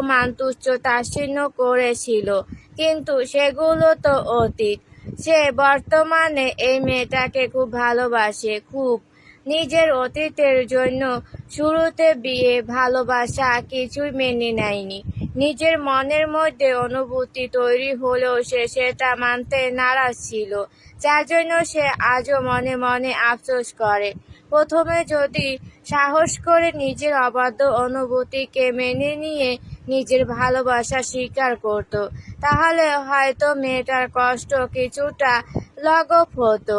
মান তুচ্ছ তাচ্ছিল্য করেছিল, কিন্তু সেগুলো তো অতীত। সে বর্তমানে এই মেয়েটাকে খুব ভালোবাসে, খুব। নিজের অতীতের জন্য শুরুতে বিয়ে, ভালোবাসা কিছুই মেনে নেয়নি। নিজের মনের মধ্যে অনুভূতি তৈরি হলেও সে সেটা মানতে নারাজ ছিল, যার জন্য সে আজও মনে মনে আফসোস করে। প্রথমে যদি সাহস করে নিজের অবাধ্য অনুভূতিকে মেনে নিয়ে নিজের ভালোবাসা স্বীকার করত, তাহলে হয়তো মেয়েটার কষ্ট কিছুটা লাঘব হতো।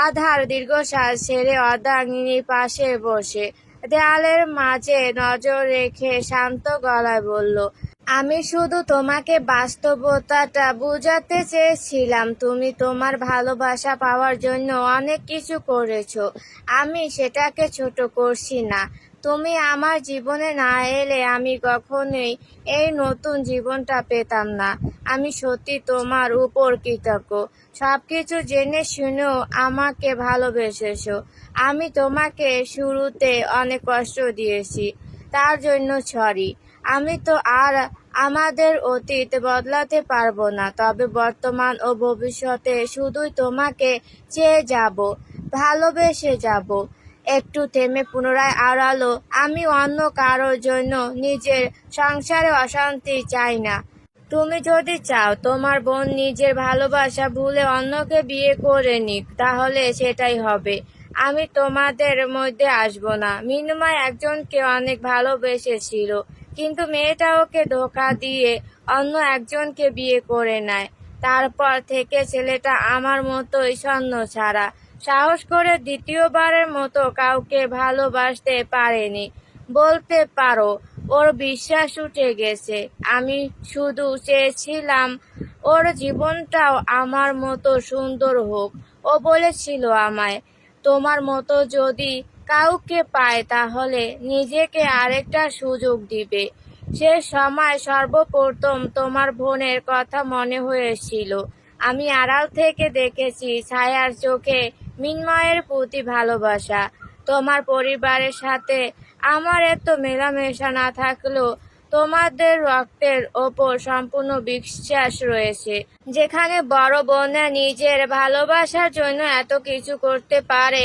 আধার দীর্ঘশ্বাস ছেড়ে অর্ধাঙ্গিনীর পাশে বসে দেয়ালের মাঝে নজর রেখে শান্ত গলায় বলল, আমি শুধু তোমাকে বাস্তবতাটা বোঝাতে চেয়েছিলাম। তুমি তোমার ভালোবাসা পাওয়ার জন্য অনেক কিছু করেছো, আমি সেটাকে ছোট করছি না। তুমি আমার জীবনে না এলে আমি কখনোই এই নতুন জীবনটা পেতাম না। আমি সত্যি তোমার উপর কৃতজ্ঞ, সবকিছু জেনে শুনেও আমাকে ভালোবেসেছো। আমি তোমাকে শুরুতে অনেক কষ্ট দিয়েছি, তার জন্য সরি। আমি তো আর আমাদের অতীত বদলাতে পারবো না, তবে বর্তমান ও ভবিষ্যতে শুধুই তোমাকে চেয়ে যাব, ভালোবেসে যাব। একটু থেমে পুনরায় আওড়ালো, আমি অন্য কারোর জন্য নিজের সংসারে অশান্তি চাই না। তুমি যদি চাও তোমার বোন নিজের ভালোবাসা ভুলে অন্যকে বিয়ে করে নিক, তাহলে সেটাই হবে। আমি তোমাদের মধ্যে আসবো না। মিনুমা একজনকে অনেক ভালোবেসেছিল, কিন্তু মেয়েটা ওকে ধোঁকা দিয়ে অন্য একজনকে বিয়ে করে নেয়। তারপর থেকে ছেলেটা আমার মতোই ছন্ন ছাড়া, সাহস করে দ্বিতীয়বারের মতো কাউকে ভালোবাসতে পারেনি। বলতে পারো ওর বিশ্বাস উঠে গেছে। আমি শুধু চেয়েছিলাম ওর জীবনটাও আমার মতো সুন্দর হোক। ও বলেছিল আমায়, তোমার মতো যদি কাউকে পায় তাহলে নিজেকে আরেকটা সুযোগ দিবে। সে সময় সর্বপ্রথম তোমার বোনের কথা মনে হয়েছিল। আমি আড়াল থেকে দেখেছি ছায়ার চোখে মিন্ময়ের প্রতি ভালোবাসা। তোমার পরিবারের সাথে আমার এত মেলামেশা না থাকলেও তোমাদের রক্তের ওপর সম্পূর্ণ বিশ্বাস রয়েছে। যেখানে বড় বোনরা নিজের ভালোবাসার জন্য এত কিছু করতে পারে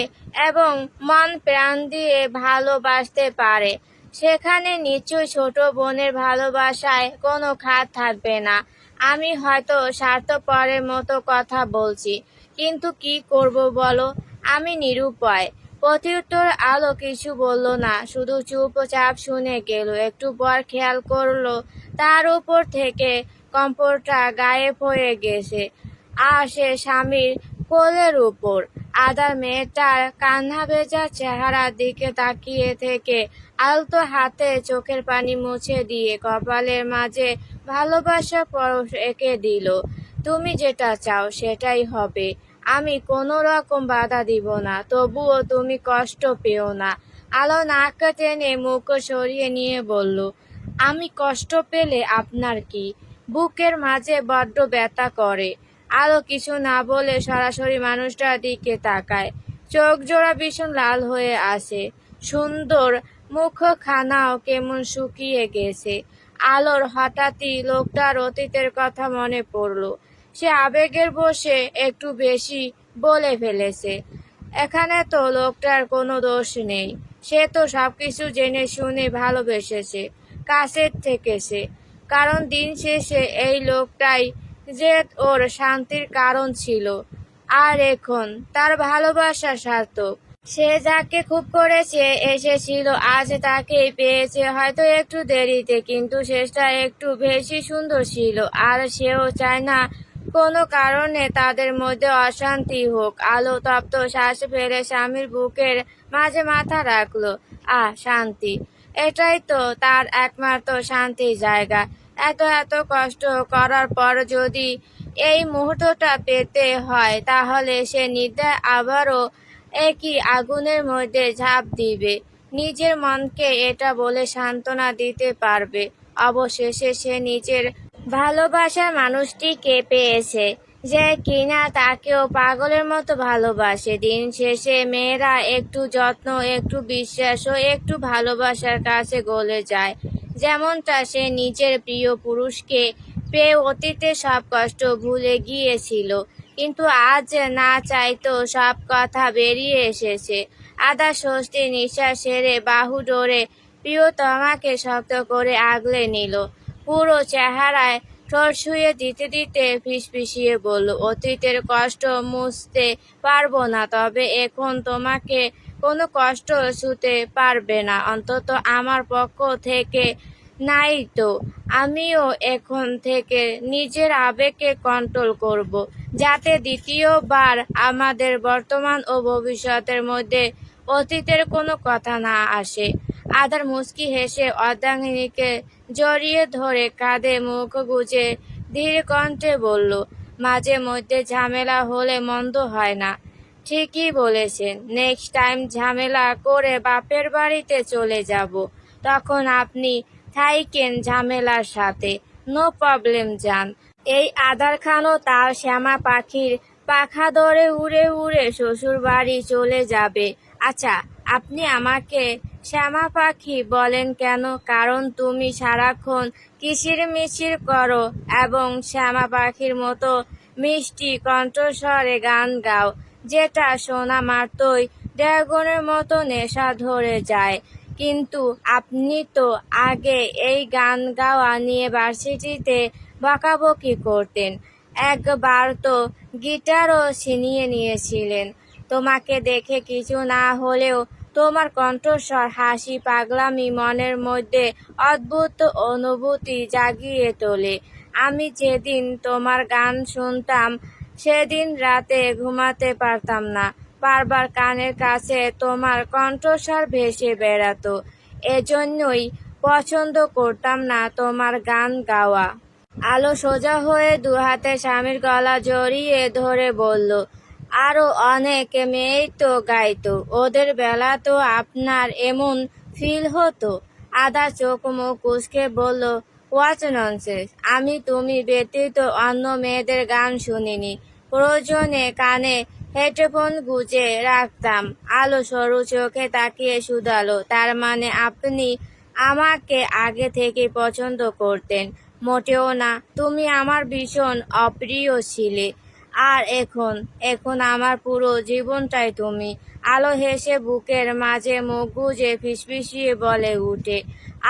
এবং মন প্রাণ দিয়ে ভালোবাসতে পারে, সেখানে নিশ্চয়ই ছোট বোনের ভালোবাসায় কোনো খাত থাকবে না। আমি হয়তো স্বার্থপরের মতো কথা বলছি, কিন্তু কি করব বলো? আমি নিরুপায়। প্রত্যুত্তর আলো কিছু বলল না, শুধু চুপচাপ শুনে গেল। একটু পর খেয়াল করলো তার উপর থেকে কম্পরটা গায়েব হয়ে গেছে, আর সে স্বামীর কোলের উপর। আদার মেয়েটার কান্না ভেজা চেহারার দিকে তাকিয়ে থেকে আলতো হাতে চোখের পানি মুছে দিয়ে কপালের মাঝে ভালোবাসা পরশ এঁকে দিল। তুমি যেটা চাও সেটাই হবে, আমি কোনো রকম বাধা দিব না, তবুও তুমি কষ্ট পেও না। আলো নাক টেনে মুখ সরিয়ে নিয়ে বলল, আমি কষ্ট পেলে আপনার কি? বুকের মাঝে বড্ড ব্যথা করে। আলো কিছু না বলে সরাসরি মানুষটার দিকে তাকায়। চোখ জোড়া ভীষণ লাল হয়ে আসে, সুন্দর মুখখানাও কেমন শুকিয়ে গেছে। আলোর হঠাৎই লোকটার অতীতের কথা মনে পড়ল। সে আবেগের বশে একটু বেশি বলে ফেলেছে। এখানে তো লোকটার কোনো দোষ নেই, সে তো সবকিছু জেনে শুনে ভালোবেসেছে, কাছের থেকেছে। কারণ দিন শেষে এই লোকটাই যে ওর শান্তির কারণ ছিল, আর এখন তার ভালোবাসা সার্থক। সে যাকে খুব করেছে এসেছিল, আজ তাকেই পেয়েছে, হয়তো একটু দেরিতে, কিন্তু শেষটা একটু বেশি সুন্দর ছিল। আর সেও চায় না কোনো কারণে তাদের মধ্যে অশান্তি হোক। আলো তপ্ত শ্বাস ফেলে স্বামীর বুকের মাঝে মাথা রাখলো। শান্তি, এটাই তো তার একমাত্র শান্তির জায়গা। এত এত কষ্ট করার পর যদি এই মুহূর্তটা পেতে হয়, তাহলে সে নির্দ্বিধায় আবারও একই আগুনের মধ্যে ঝাঁপ দিবে। নিজের মনকে এটা বলে সান্ত্বনা দিতে পারবে, অবশেষে সে নিজের ভালোবাসার মানুষটিকে পেয়েছে, যে কিনা তাকেও পাগলের মতো ভালোবাসে। দিন শেষে মেয়েরা একটু যত্ন, একটু বিশ্বাস ও একটু ভালোবাসার কাছে গলে যায়, যেমনটা সে নিজের প্রিয় পুরুষকে পেয়ে অতীতে সব কষ্ট ভুলে গিয়েছিল, কিন্তু আজ না চাইতেও সব কথা বেরিয়ে এসেছে। আদা স্বস্তির নিঃশ্বাস ছেড়ে বাহু ডোরে প্রিয়তমাকে শক্ত করে আগলে নিল। পুরো চেহারায় ঠোঁট ছুঁয়ে দিতে দিতে ফিসফিসিয়ে বলল, অতীতের কষ্ট মুছতে পারবো না, তবে এখন তোমাকে কোনো কষ্ট ছুঁতে পারবে না, অন্তত আমার পক্ষ থেকে নাই তো। আমিও এখন থেকে নিজের আবেগকে কন্ট্রোল করব, যাতে দ্বিতীয়বার আমাদের বর্তমান ও ভবিষ্যতের মধ্যে অতীতের কোনো কথা না আসে। আদার মুচকি হেসে অর্ধাঙ্গিনীকে জড়িয়ে ধরে কাঁধে মুখ গুজে ধীর কণ্ঠে বলল, মাঝে মধ্যে ঝামেলা হলে মন্দ হয় না। ঠিকই বলেছেন, নেক্সট টাইম ঝামেলা করে বাপের বাড়িতে চলে যাব, তখন আপনি থাইকেন ঝামেলার সাথে। নো প্রবলেম যান। এই আদার খানও তার শ্যামা পাখির পাখা ধরে উড়ে উড়ে শ্বশুর বাড়ি চলে যাবে। আচ্ছা, আপনি আমাকে শ্যামা পাখি বলেন কেন? কারণ তুমি সারাক্ষণ কিচির মিচির করো এবং শ্যামা পাখির মতো মিষ্টি কণ্ঠস্বরে গান গাও, যেটা শোনা মাত্রই ড্রাগনের মতো নেশা ধরে যায়। কিন্তু আপনি তো আগে এই গান গাওয়া নিয়ে ভার্সিটিতে বকাবকি করতেন, একবার তো গিটারও ছিনিয়ে নিয়েছিলেন। তোমাকে দেখে কিছু না হলেও তোমার কণ্ঠস্বর, হাসি, পাগলামি মনের মধ্যে অদ্ভুত অনুভূতি জাগিয়ে তোলে। আমি যেদিন তোমার গান শুনতাম সেদিন রাতে ঘুমাতে পারতাম না, বারবার কানের কাছে তোমার কণ্ঠস্বর ভেসে বেড়াতো। এজন্যই পছন্দ করতাম না তোমার গান গাওয়া। আলো সোজা হয়ে দুহাতে স্বামীর গলা জড়িয়ে ধরে বলল, আরো অনেক মেয়েই তো গাইতো, ওদের বেলা তো আপনার এমন ফিল হতো। আদা চোখ মুখ কুঁচকে বলল, হোয়াট ননসেন্স, আমি তুমি ব্যতীত অন্য মেয়েদের গান শুনিনি। প্রয়োজনে কানে হেডফোন গুঁজে রাখতাম। আলো সরু চোখে তাকিয়ে শুধালো, তার মানে আপনি আমাকে আগে থেকে পছন্দ করতেন? মোটেও না, তুমি আমার ভীষণ অপ্রিয় ছিলে। আর এখন এখন আমার পুরো জীবনটাই তুমি। আলো হেসে বুকের মাঝে মুখ গুজে ফিসফিসিয়ে বলে উঠে,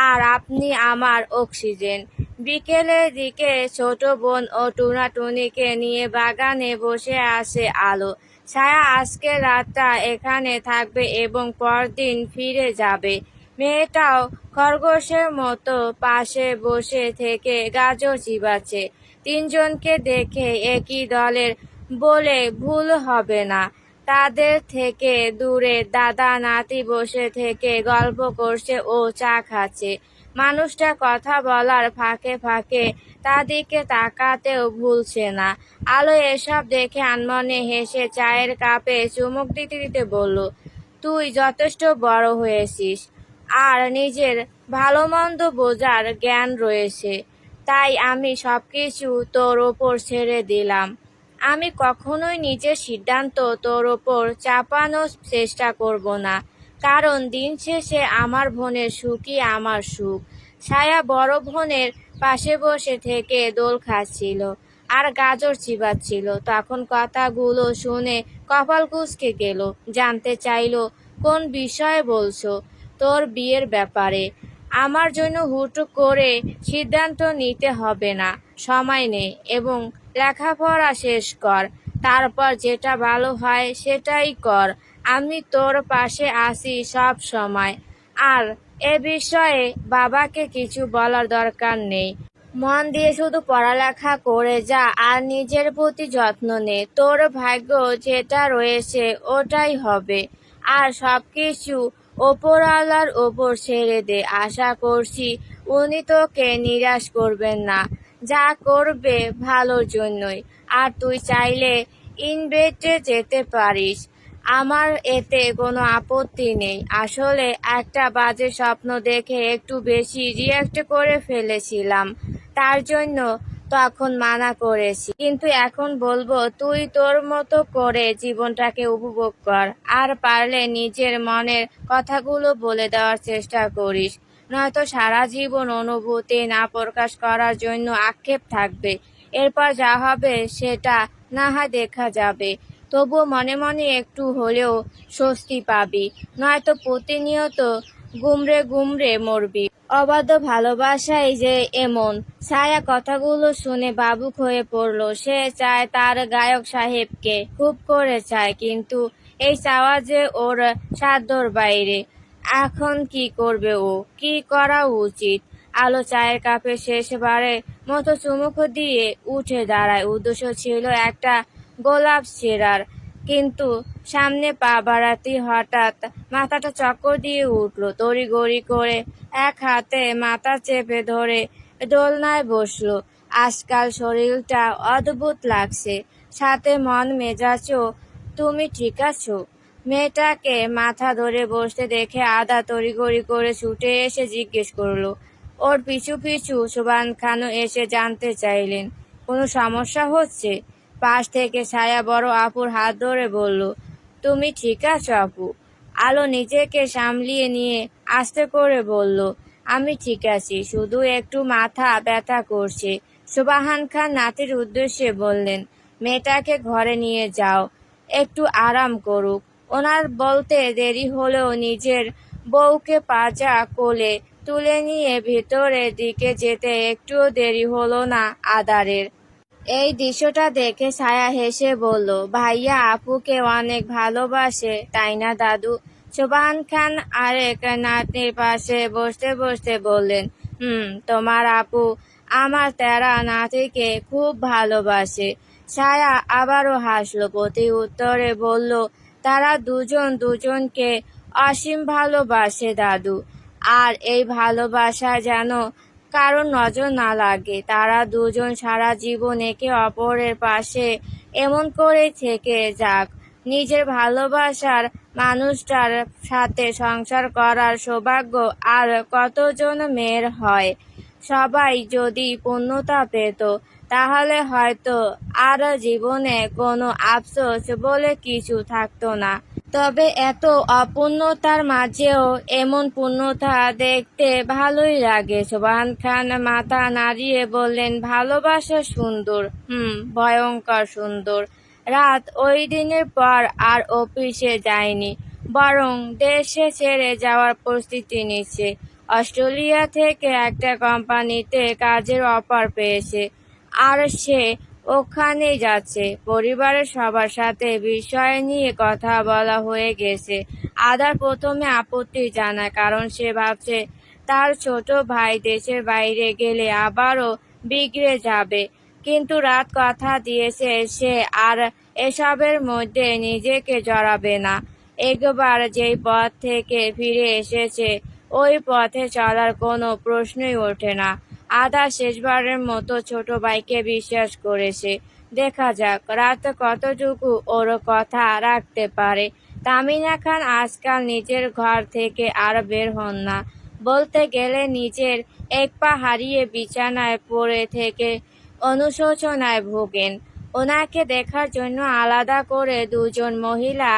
আর আপনি আমার অক্সিজেন। বিকেলের দিকে ছোট বোন ও টুনাটুনিকে নিয়ে বাগানে বসে আছে আলো। ছায়া আজকে রাতটা এখানে থাকবে এবং পরদিন ফিরে যাবে। মেয়েটাও খরগোশের মতো পাশে বসে থেকে গাজর চিবাচ্ছে। তিনজনকে দেখে একই দলের বলে ভুল হবে না। তাদের থেকে দূরে দাদা নাতি বসে থেকে গল্প করছে ও চা খাচ্ছে। মানুষটা কথা বলার ফাঁকে ফাঁকে তাদিকে তাকাতেও ভুলছে না। আলো এসব দেখে আনমনে হেসে চায়ের কাপে চুমুক দিতে দিতে বলল, তুই যথেষ্ট বড় হয়েছিস, আর নিজের ভালো মন্দ বোঝার জ্ঞান রয়েছে, তাই আমি সবকিছু তোর ওপর ছেড়ে দিলাম। আমি কখনোই নিজের সিদ্ধান্ত তোর ওপর চাপানোর চেষ্টা করব না, কারণ দিন শেষে আমার বোনের সুখই আমার সুখ। ছায়া বড় বোনের পাশে বসে থেকে দোল খাচ্ছিল আর গাজর চিবাচ্ছিল। তখন কথাগুলো শুনে কপাল কুঁচকে গেল। জানতে চাইলো, কোন বিষয়ে বলছো? তোর বিয়ের ব্যাপারে। আমার জন্য হুট করে সিদ্ধান্ত নিতে হবে না, সময় নে এবং লেখাপড়া শেষ কর, তারপর যেটা ভালো হয় সেটাই কর। আমি তোর পাশে আছি সব সময়। আর এ বিষয়ে বাবাকে কিছু বলার দরকার নেই। মন দিয়ে শুধু পড়ালেখা করে যা আর নিজের প্রতি যত্ন নে। তোর ভাগ্য যেটা রয়েছে ওটাই হবে। আর সবকিছু ওপরওয়ালার ওপর ছেড়ে দে। আশা করছি উনি তোকে নিরাশ করবেন না। যা করবে ভালোর জন্যই। আর তুই চাইলে ইনভেস্টে যেতে পারিস, আমার এতে কোনো আপত্তি নেই। আসলে একটা বাজে স্বপ্ন দেখে একটু বেশি রিঅ্যাক্ট করে ফেলেছিলাম, তার জন্য তখন মানা করেছি, কিন্তু এখন বলবো তুই তোর মতো করে জীবনটাকে উপভোগ কর, আর পারলে নিজের মনের কথাগুলো বলে দেওয়ার চেষ্টা করিস। নয়তো সারা জীবন অনুভূতি না প্রকাশ করার জন্য আক্ষেপ থাকবে। এরপর যা হবে সেটা না হয় দেখা যাবে। তবুও মনে মনে একটু হলেও স্বস্তি পাবি, নয়তো প্রতিনিয়ত গুমরে গুমরে মরবি। অবাধ্য ভালোবাসাই যে এমন। ছায়া কথাগুলো শুনে ভাবুক হয়ে পড়ল। সে চায় তার গায়ক সাহেবকে, খুব করে চায়, কিন্তু এই চাওয়া যে ওর সাধ্যর বাইরে। এখন কি করবে ও? কি করা উচিত? আলো চায়ের কাপে শেষবারের মতো চুমুক দিয়ে উঠে দাঁড়ায়। উদ্দেশ্য ছিল একটা গোলাপ ছেঁড়ার, কিন্তু সামনে পা বাড়াতেই হঠাৎ মাথাটা চক্কর দিয়ে উঠল। তড়িঘড়ি করে এক হাতে মাথা চেপে ধরে দোলনায় বসলো। আজকাল শরীরটা অদ্ভুত লাগছে, সাথে মন মেজাজও। তুমি ঠিক আছো? মেয়েটাকে মাথা ধরে বসতে দেখে আদা তড়িঘড়ি করে ছুটে এসে জিজ্ঞেস করলো। ওর পিছু পিছু সুবহান খানও এসে জানতে চাইলেন, কোনো সমস্যা হচ্ছে? পাশ থেকে ছায়া বড় আপুর হাত ধরে বলল, তুমি ঠিক আছো আপু? আলো নিজেকে সামলিয়ে নিয়ে আস্তে করে বলল, আমি ঠিক আছি, শুধু একটু মাথা ব্যথা করছে। সুবহান খান নাতির উদ্দেশ্যে বললেন, মেয়েটাকে ঘরে নিয়ে যাও, একটু আরাম করুক। ওনার বলতে দেরি হলেও নিজের বউকে পাজা কোলে তুলে নিয়ে ভিতরের দিকে যেতে একটুও দেরি হলো না আদারের। এই দৃশ্যটা দেখে ছায়া হেসে বলল, ভাইয়া আপুকে অনেক ভালোবাসে, তাই না দাদু? সুবহান খান আরেক নাতনির পাশে বসতে বসতে বললেন, তোমার আপু আমার তেরা নাতিকে খুব ভালোবাসে। ছায়া আবারও হাসল, প্রতি উত্তরে বলল, তারা দুজন দুজনকে অসীম ভালোবাসে দাদু। আর এই ভালোবাসা যেন কারোর নজর না লাগে। তারা দুজন সারা জীবন একে অপরের পাশে এমন করেই থেকে যাক। নিজের ভালোবাসার মানুষটার সাথে সংসার করার সৌভাগ্য আর কতজন মেয়ের হয়? সবাই যদি পূর্ণতা পেত, তাহলে হয়তো আর জীবনে কোনো আফসোস বলে কিছু থাকতো না। তবে এত অপূর্ণতার মাঝেও এমন পূর্ণতা দেখতে ভালোই লাগে। সুবহান খান মাথা নাড়িয়ে বললেন, ভালোবাসা সুন্দর, ভয়ঙ্কর সুন্দর। রাত ওই দিনের পর আর অফিসে যায়নি, বরং দেশে ছেড়ে যাওয়ার প্রস্তুতি নিচ্ছে। অস্ট্রেলিয়া থেকে একটা কোম্পানিতে কাজের অফার পেয়েছে, আর সে ওখানেই যাচ্ছে। পরিবারের সবার সাথে বিষয় নিয়ে কথা বলা হয়ে গেছে। আদার প্রথমে আপত্তি জানায়, কারণ সে ভাবছে তার ছোট ভাই দেশের বাইরে গেলে আবারও বিগড়ে যাবে। কিন্তু রাত কথা দিয়েছে সে আর এসবের মধ্যে নিজেকে জড়াবে না। একবার যেই পথ থেকে ফিরে এসেছে, ওই পথে চলার কোনো প্রশ্নই ওঠে না। আদা শেষবারের মতো ছোট ভাইকে বিশ্বাস করেছে। দেখা যাক রাত কতটুকু ওর কথা রাখতে পারে। তামিনা খান আজকাল নিজের ঘর থেকে আর বের হন না। বলতে গেলে নিজের এক পা হারিয়ে বিছানায় পড়ে থেকে অনুশোচনায় ভোগেন। ওনাকে দেখার জন্য আলাদা করে দুজন মহিলা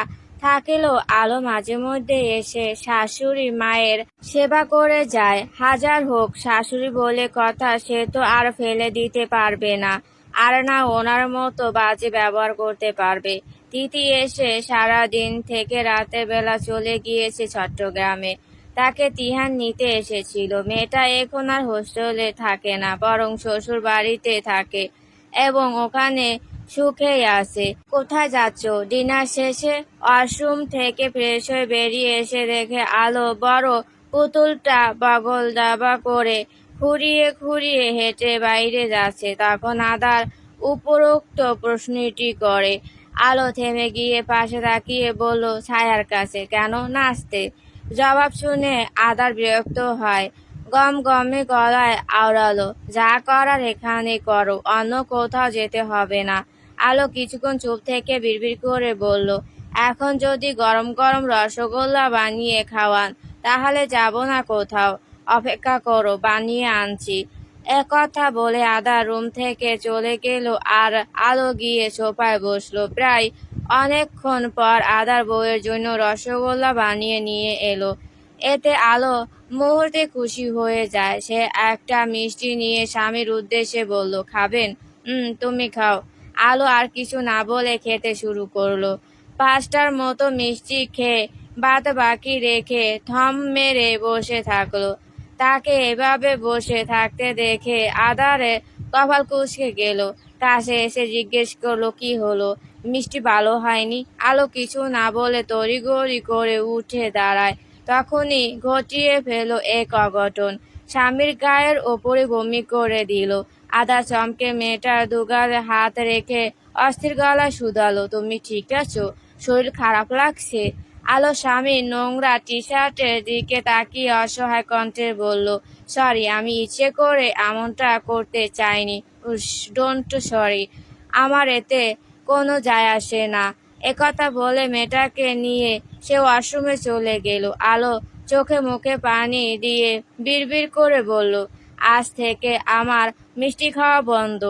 থাকলেও আলো মাঝে মধ্যে এসে শাশুড়ি মায়ের সেবা করে যায়। হাজার হোক শাশুড়ি বলে কথা, সে তো আর ফেলে দিতে পারবে না, আর না ওনার মতো বাজে ব্যবহার করতে পারবে। তিথি এসে সারা দিন থেকে রাতের বেলা চলে গিয়েছে চট্টগ্রামে। তাকে তিহান নিতে এসেছিল। মেয়েটা এখন আর হোস্টেলে থাকে না, বরং শ্বশুর বাড়িতে থাকে এবং ওখানে সুখেই আছে। কোথায় যাচ্ছ? ডিনার শেষে ওয়াশরুম থেকে ফ্রেশ হয়ে বেরিয়ে এসে দেখে আলো বড় পুতুলটা বগল দাবা করে খুঁড়িয়ে খুঁড়িয়ে হেঁটে বাইরে যাচ্ছে। তখন আদার উপরোক্ত প্রশ্নটি করে। আলো থেমে গিয়ে পাশে তাকিয়ে বলল, ছায়ার কাছে কেন নাচতে? জবাব শুনে আদার বিরক্ত হয়, গম গমে গলায় আওড়ালো, যা করার এখানে করো, অন্য কোথাও যেতে হবে না। আলো কিছুক্ষণ চুপ থেকে বিড়বিড় করে বলল, এখন যদি গরম গরম রসগোল্লা বানিয়ে খাওয়ান তাহলে যাব না কোথাও, অপেক্ষা করো, বানিয়ে আনছি। একথা বলে আদা রুম থেকে চলে গেল আর আলো গিয়ে সোফায় বসলো। প্রায় অনেকক্ষণ পর আদার বউয়ের জন্য রসগোল্লা বানিয়ে নিয়ে এলো। এতে আলো মুহূর্তে খুশি হয়ে যায়। সে একটা মিষ্টি নিয়ে স্বামীর উদ্দেশ্যে বলল, খাবেন? তুমি খাও। আলো আর কিছু না বলে খেতে শুরু করলো। 5টার মতো মিষ্টি খেয়ে বাদ বাকি রেখে থম মেরে বসে থাকলো। তাকে এভাবে বসে থাকতে দেখে আধারে কপাল কুঁচকে গেল। কাছে এসে জিজ্ঞেস করলো, কি হলো? মিষ্টি ভালো হয়নি? আলো কিছু না বলে তড়িঘড়ি করে উঠে দাঁড়ায়। তখনই ঘটিয়ে ফেলো এক অঘটন। স্বামীর গায়ের ওপরে বমি করে দিল। আধা চমকে মেয়েটার দুগালে হাত রেখে অস্থির গলায় শুধালো, তুমি ঠিক আছো? শরীর খারাপ লাগছে? আলো স্বামীর নোংরা টি শার্টের দিকে তাকিয়ে অসহায় কণ্ঠে বলল, সরি, আমি ইচ্ছে করে এমনটা করতে চাইনি। ডোন্ট সরি, আমার এতে কোনো যায় আসে না। একথা বলে মেয়েটাকে নিয়ে সে ওয়াশরুমে চলে গেল। আলো চোখে মুখে পানি দিয়ে বিড়বিড় করে বলল, আজ থেকে আমার মিষ্টি খাওয়া বন্ধ।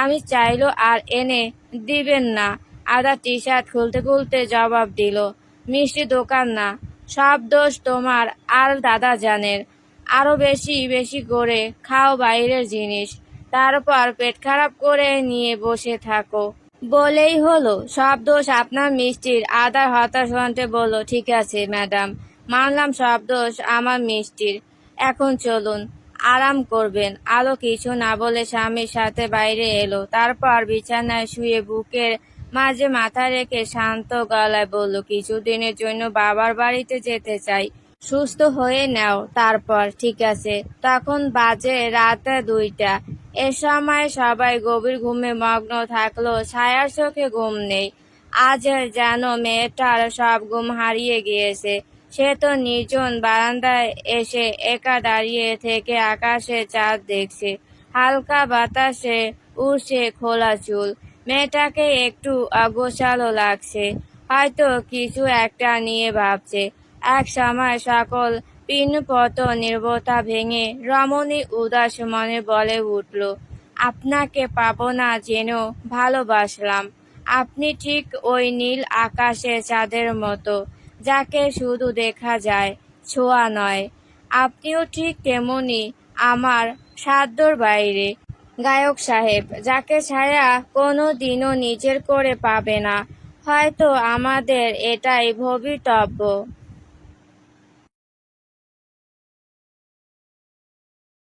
আমি চাইলো আর এনে দিবেন না। আদা টি শার্ট খুলতে খুলতে জবাব দিল, মিষ্টি দোকান না, সব দোষ তোমার আর দাদা জানের। আরো বেশি বেশি করে খাও বাইরের জিনিস, তারপর পেট খারাপ করে নিয়ে বসে থাকো বলেই হলো সব দোষ আপনার মিষ্টির। আদার হতাশ কণ্ঠে বলল, ঠিক আছে ম্যাডাম, মানলাম সব দোষ আমার মিষ্টির। এখন চলুন, আরাম করবেন। আলো কিছু না বলে স্বামীর সাথে বাইরে এলো। তারপর বিছানায় শুয়ে বুকের মাঝে মাথা রেখে শান্ত গলায় বলল, কিছুদিনের জন্য বাবার বাড়িতে যেতে চাই। সুস্থ হয়ে নাও তারপর, ঠিক আছে? তখন বাজে রাত 2টা। এ সময় সবাই গভীর ঘুমে মগ্ন থাকলো। ছায়ার চোখে ঘুম নেই। আজ যেন মেয়েটার সব ঘুম হারিয়ে গিয়েছে। সে তো নির্জন বারান্দায় এসে একা দাঁড়িয়ে থেকে আকাশে চাঁদ দেখছে। হালকা বাতাসে উড়ছে খোলা চুল। মেয়েটাকে একটু অগোছালো লাগছে, হয়তো কিছু একটা নিয়ে ভাবছে। এক সময় সকল পিনপত নীরবতা ভেঙে রমণী উদাস মনে বলে উঠল, আপনাকে পাবো না জেনেও ভালোবাসলাম। আপনি ঠিক ওই নীল আকাশের চাঁদের মতো, যাকে শুধু দেখা যায়, ছোঁয়া নয়। আপনিও ঠিক তেমনি আমার সাধ্যর বাইরে গায়ক সাহেব, যাকে ছায়া কোনো দিনও নিজের করে পাবে না। হয়তো আমাদের এটাই ভবিতব্য।